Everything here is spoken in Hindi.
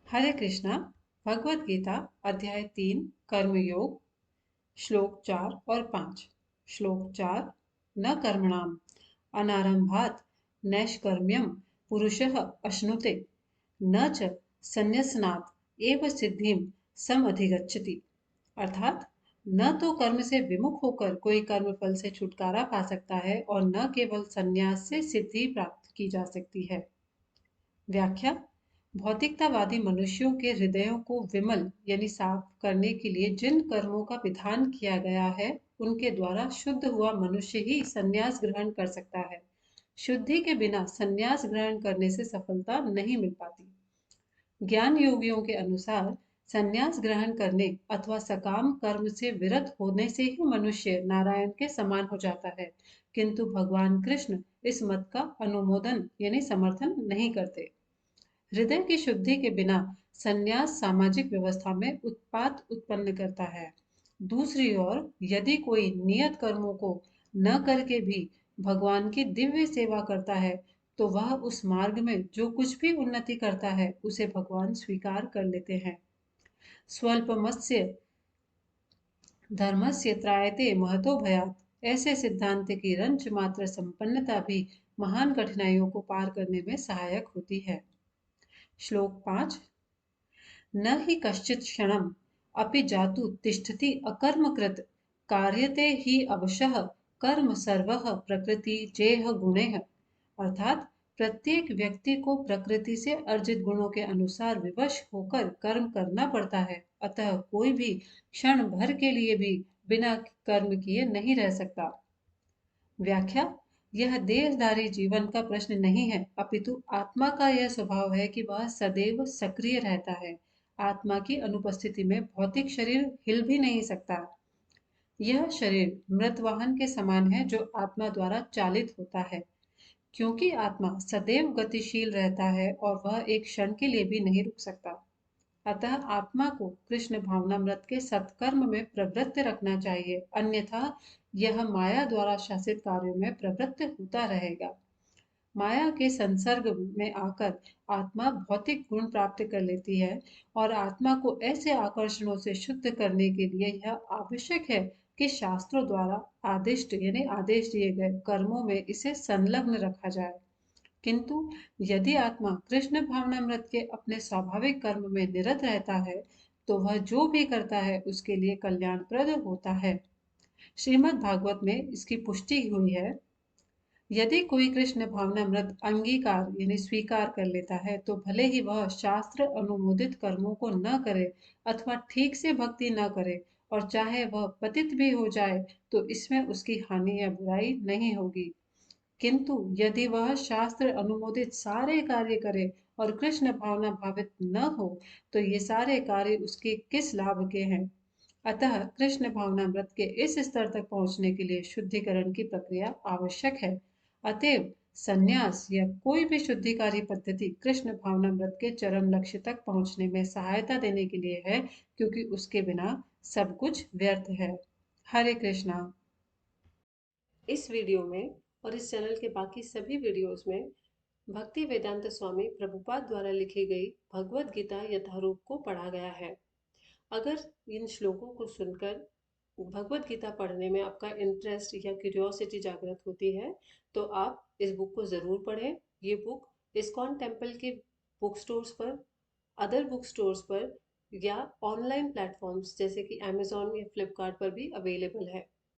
हरे कृष्णा। भगवत गीता अध्याय 3 कर्मयोग श्लोक 4 और 5। श्लोक 4। न कर्मणाम अनारंभात नैष्कर्म्यम पुरुषः अश्नुते न च संन्यसनात् एव सिद्धिम समधिगच्छति। अर्थात न तो कर्म से विमुख होकर कोई कर्म फल से छुटकारा पा सकता है और न केवल संन्यास से सिद्धि प्राप्त की जा सकती है। व्याख्या। भौतिकतावादी मनुष्यों के हृदयों को विमल यानी साफ करने के लिए जिन कर्मों का विधान किया गया है उनके द्वारा शुद्ध हुआ मनुष्य ही संन्यास ग्रहण कर सकता है। शुद्धि के बिना संन्यास ग्रहण करने से सफलता नहीं मिल पाती। ज्ञान योगियों के अनुसार संन्यास ग्रहण करने अथवा सकाम कर्म से विरत होने से ही मनुष्य नारायण के समान हो जाता है, किंतु भगवान कृष्ण इस मत का अनुमोदन यानी समर्थन नहीं करते। हृदय की शुद्धि के बिना संन्यास सामाजिक व्यवस्था में उत्पात उत्पन्न करता है। दूसरी ओर यदि कोई नियत कर्मों को न करके भी भगवान की दिव्य सेवा करता है तो वह उस मार्ग में जो कुछ भी उन्नति करता है उसे भगवान स्वीकार कर लेते हैं। स्वल्पमस्य धर्मस्य त्रायते महतो भयात ऐसे सिद्धांत की रंच मात्र संपन्नता भी महान कठिनाइयों को पार करने में सहायक होती है। श्लोक 5। न हि कश्चित् क्षणम् अपि जातु तिष्ठति अकर्मकृत् कार्यते हि अवशः कर्म सर्वः प्रकृतिजेह गुणैः। अर्थात प्रत्येक व्यक्ति को प्रकृति से अर्जित गुणों के अनुसार विवश होकर कर्म करना पड़ता है, अतः कोई भी क्षण भर के लिए भी बिना कर्म किए नहीं रह सकता। व्याख्या। यह देहधारी जीवन का प्रश्न नहीं है, अपितु आत्मा का यह स्वभाव है कि वह सदैव सक्रिय रहता है। आत्मा की अनुपस्थिति में भौतिक शरीर हिल भी नहीं सकता। यह शरीर मृतवाहन के समान है जो आत्मा द्वारा चालित होता है। क्योंकि आत्मा सदैव गतिशील रहता है और वह एक क्षण के लिए भी नहीं रुक सकता, अतः आत्मा को कृष्ण भावनामृत के सत्कर्म में प्रवृत्त रखना चाहिए, अन्यथा यह माया द्वारा शासित कार्यों में प्रवृत्त होता रहेगा। माया के संसर्ग में आकर आत्मा भौतिक गुण प्राप्त कर लेती है और आत्मा को ऐसे आकर्षणों से शुद्ध करने के लिए यह आवश्यक है कि शास्त्रों द्वारा आदिष्ट यानी आदेश दिए गए कर्मों में इसे संलग्न रखा जाए। किंतु यदि आत्मा कृष्ण भावनामृत के अपने स्वाभाविक कर्म में निरत रहता है तो वह जो भी करता है उसके लिए कल्याणप्रद होता है। श्रीमद् भागवत में इसकी पुष्टि हुई है। यदि कोई कृष्ण भावनामृत अंगीकार यानी स्वीकार कर लेता है तो भले ही वह शास्त्र अनुमोदित कर्मों को न करे अथवा ठीक से भक्ति न करे और चाहे वह पतित भी हो जाए तो इसमें उसकी हानि या बुराई नहीं होगी। किंतु यदि वह शास्त्र अनुमोदित सारे कार्य करे और कृष्ण भावना भावित न हो तो ये सारे कार्य उसके किस लाभ के हैं। अतः कृष्ण भावनामृत के इस स्तर तक पहुंचने के लिए शुद्धिकरण की प्रक्रिया आवश्यक है। अतएव संन्यास या कोई भी शुद्धिकारी पद्धति कृष्ण भावनामृत के चरम लक्ष्य तक पहुंचने में सहायता देने के लिए है, क्योंकि उसके बिना सब कुछ व्यर्थ है। हरे कृष्णा। इस वीडियो में और इस चैनल के बाकी सभी वीडियोस में भक्ति वेदांत स्वामी प्रभुपाद द्वारा लिखी गई भगवत गीता यथारूप को पढ़ा गया है। अगर इन श्लोकों को सुनकर भगवत गीता पढ़ने में आपका इंटरेस्ट या क्यूरियोसिटी जागृत होती है तो आप इस बुक को ज़रूर पढ़ें। ये बुक इस्कॉन टेम्पल के बुक स्टोर्स पर, अदर बुक स्टोर्स पर या ऑनलाइन प्लेटफॉर्म्स जैसे कि अमेजोन या फ्लिपकार्ट पर भी अवेलेबल है।